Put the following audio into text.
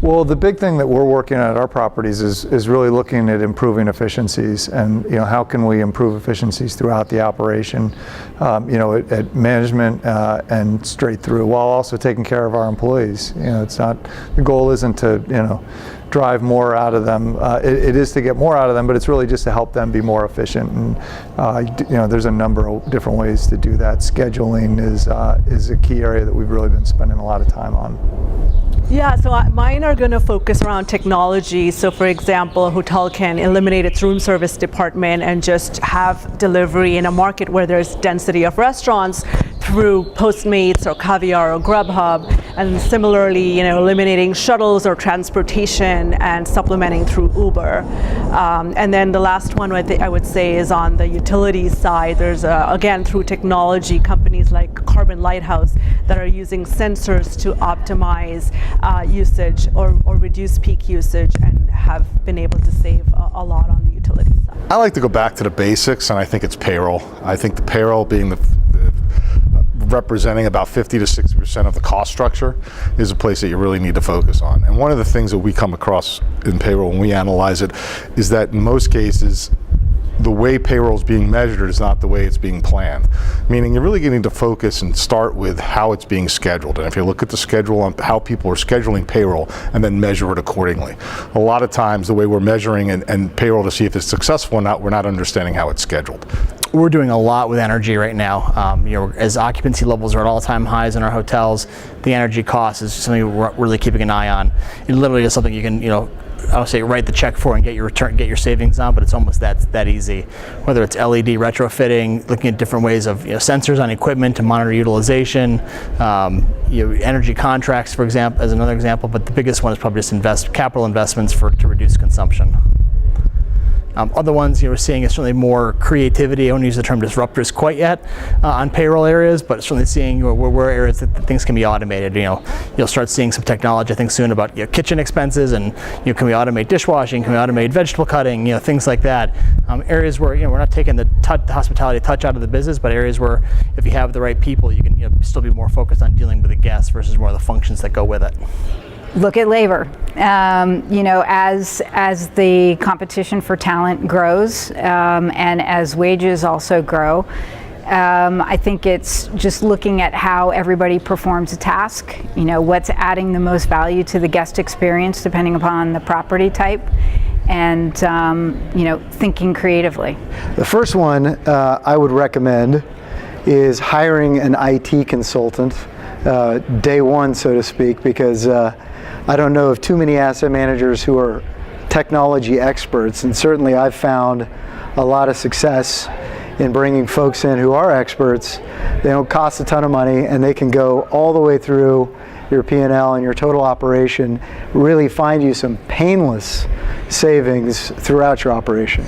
Well, the big thing that we're working on at our properties is really looking at improving efficiencies, and how can we improve efficiencies throughout the operation, at management and straight through, while also taking care of our employees. It's not, the goal isn't to drive more out of them. It is to get more out of them, but it's really just to help them be more efficient. And there's a number of different ways to do that. Scheduling is a key area that we've really been spending a lot of time on. Yeah, so mine are going to focus around technology. So for example, a hotel can eliminate its room service department and just have delivery in a market where there's density of restaurants through Postmates or Caviar or Grubhub, and similarly, eliminating shuttles or transportation and supplementing through Uber. And then the last one I would say is on the utilities side. There's again, through technology, companies like Carbon Lighthouse that are using sensors to optimize usage or reduce peak usage, and have been able to save a lot on the utility side. I like to go back to the basics, and I think it's payroll. I think the payroll being representing about 50 to 60% of the cost structure is a place that you really need to focus on. And one of the things that we come across in payroll when we analyze it is that in most cases, the way payroll is being measured is not the way it's being planned. Meaning you're really getting to focus and start with how it's being scheduled. And if you look at the schedule on how people are scheduling payroll and then measure it accordingly. A lot of times the way we're measuring and payroll to see if it's successful or not, we're not understanding how it's scheduled. We're doing a lot with energy right now. As occupancy levels are at all-time highs in our hotels, the energy cost is something we're really keeping an eye on. It literally is something you can, I don't say write the check for and get your savings on, but it's almost that easy. Whether it's LED retrofitting, looking at different ways of sensors on equipment to monitor utilization, energy contracts, for example, as another example. But the biggest one is probably just capital investments to reduce consumption. Other ones we're seeing is certainly more creativity. I won't use the term disruptors quite yet on payroll areas, but certainly seeing where areas that things can be automated. You'll start seeing some technology, I think, soon about kitchen expenses, and can we automate dishwashing? Can we automate vegetable cutting? Things like that. Areas where we're not taking the hospitality touch out of the business, but areas where if you have the right people, you can still be more focused on dealing with the guests versus more of the functions that go with it. Look at labor. As the competition for talent grows, and as wages also grow, I think it's just looking at how everybody performs a task, what's adding the most value to the guest experience depending upon the property type, and thinking creatively. The first one I would recommend is hiring an IT consultant day one, so to speak, because I don't know of too many asset managers who are technology experts, and certainly I've found a lot of success in bringing folks in who are experts. They don't cost a ton of money, and they can go all the way through your P&L and your total operation, really find you some painless savings throughout your operation.